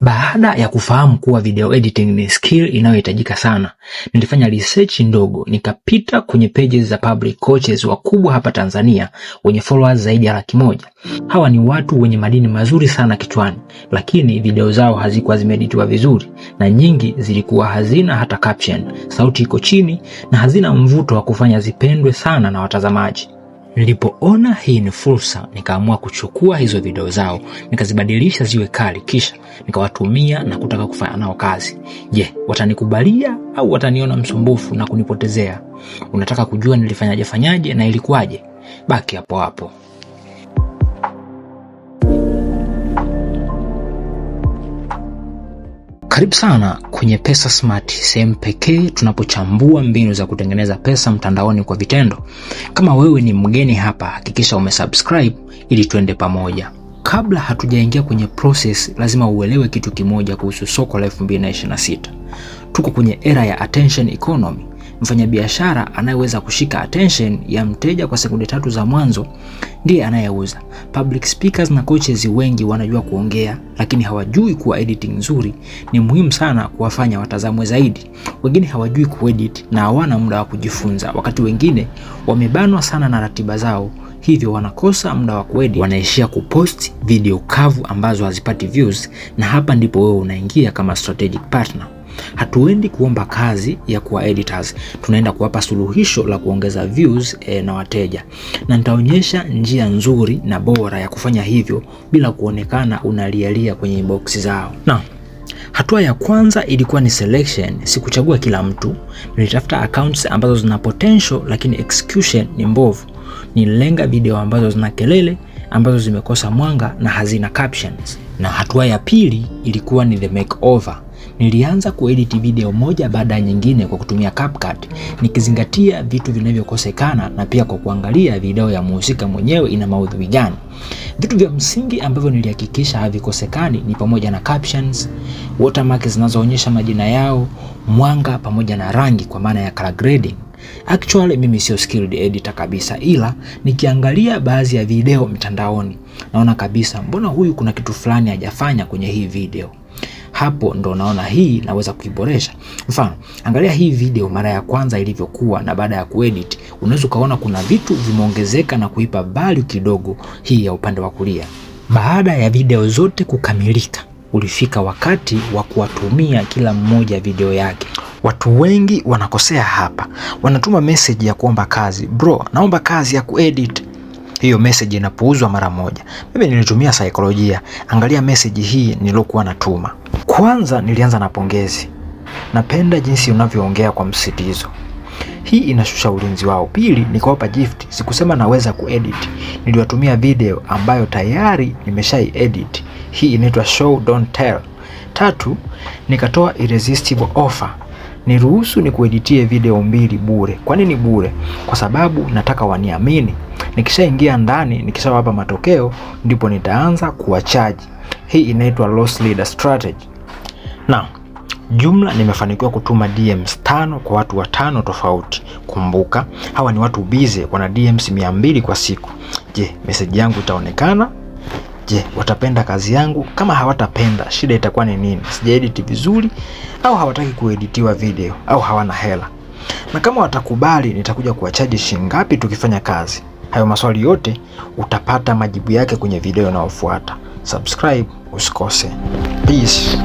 Baada ya kufahamu kuwa video editing ni skill inayohitajika sana, nilifanya research ndogo, nikapita kwenye pages za public coaches wakubwa hapa Tanzania wenye followers zaidi ya 100,000. Hawa ni watu wenye madini mazuri sana kichwani, lakini video zao hazikuwa zimeeditiwa vizuri na nyingi zilikuwa hazina hata caption, sauti iko chini na hazina mvuto wa kufanya zipendwe sana na watazamaji. Nilipoona hii ni fursa, nikaamua kuchukua hizo video zao, nikazibadilisha ziwe kali, kisha nikawatumia na kutaka kufanya nao kazi. Je, watanikubalia au wataniona msumbufu na kunipotezea? Unataka kujua nilifanyaje na ilikuwaje? Baki hapo hapo. Karibu sana kwenye Pesa Smart, sehemu pekee tunapochambua mbinu za kutengeneza pesa mtandaoni kwa vitendo. Kama wewe ni mgeni hapa, hakikisha umesubscribe ili tuende pamoja. Kabla hatujaingia kwenye process, lazima uelewe kitu kimoja kuhusu soko la 2026. Tuko kwenye era ya attention economy. Mfanyabiashara anayeweza kushika attention ya mteja kwa sekunde 3 za mwanzo ndiye anayeuza. Public speakers na coaches wengi wanajua kuongea, lakini hawajui kuwa editing nzuri ni muhimu sana kuwafanya watazamwe zaidi. Wengine hawajui kuedit na hawana muda wa kujifunza, wakati wengine wamebanwa sana na ratiba zao, hivyo wanakosa muda wa kuedit, wanaishia kupost video kavu ambazo hazipati views. Na hapa ndipo wewe unaingia kama strategic partner. Hatuendi kuomba kazi ya kuwa editors, tunaenda kuwapa suluhisho la kuongeza views na wateja. Na nitaonyesha njia nzuri na bora ya kufanya hivyo bila kuonekana unalialia kwenye inbox zao. Na hatua ya kwanza ilikuwa ni selection. Sikuchagua kila mtu, nilitafuta accounts ambazo zina potential lakini execution ni mbovu. Nilenga video ambazo zina kelele, ambazo zimekosa mwanga na hazina captions. Na hatua ya pili ilikuwa ni the makeover. Nilianza kuedit video moja baada ya nyingine kwa kutumia CapCut, nikizingatia vitu vinavyokosekana na pia kwa kuangalia video ya mhusika mwenyewe ina maudhui gani. Vitu vya msingi ambavyo nilihakikisha havikosekani ni pamoja na captions, watermark zinazoonyesha majina yao, mwanga pamoja na rangi kwa maana ya color grading. Actually mimi sio skilled editor kabisa, ila nikiangalia baadhi ya video mtandaoni naona kabisa mbona huyu kuna kitu fulani hajafanya kwenye hii video. Hapo ndo naona hii naweza kuiboresha. Mfano, angalia hii video mara ya kwanza ilivyokuwa na baada ya kuedit, unaweza kuona kuna vitu vimeongezeka na kuipa value kidogo hii ya upande wa kulia. Baada ya video zote kukamilika, ulifika wakati wa kuwatumia kila mmoja video yake. Watu wengi wanakosea hapa. Wanatuma message ya kuomba kazi. Bro, naomba kazi ya kuedit. Hiyo message inapuuzwa mara moja. Mimi nilitumia saikolojia. Angalia message hii nilokuwa natuma. Kwanza nilianza na pongezi. Napenda jinsi unavyoongea kwa msitizo. Hii inashusha ulinzi wao. Pili, nikawapa gift. Sikusema naweza kuedit. Niliwatumia video ambayo tayari nimeshai edit. Hii inaitwa show don't tell. Tatu, nikatoa irresistible offer. Niruhusu nikueditie video 2 bure. Kwa nini bure? Kwa sababu nataka waniamini. Nikishaingia ndani, nikishawapa matokeo, ndipo nitaanza kuwachaji. Hii inaitwa loss leader strategy. Na jumla nimefanikiwa kutuma DMs 5 kwa watu 5 tofauti. Kumbuka, hawa ni watu busy, wana DMs 200 kwa siku. Je, message yangu itaonekana? Je, watapenda kazi yangu? Kama hawatapenda, shida itakuwa ni nini? Sijaedit vizuri au hawataki kueditiwa video au hawana hela? Na kama watakubali, nitakuja kuwachaji shilingi ngapi tukifanya kazi? Hayo maswali yote utapata majibu yake kwenye video inayofuata. Subscribe usikose. Peace.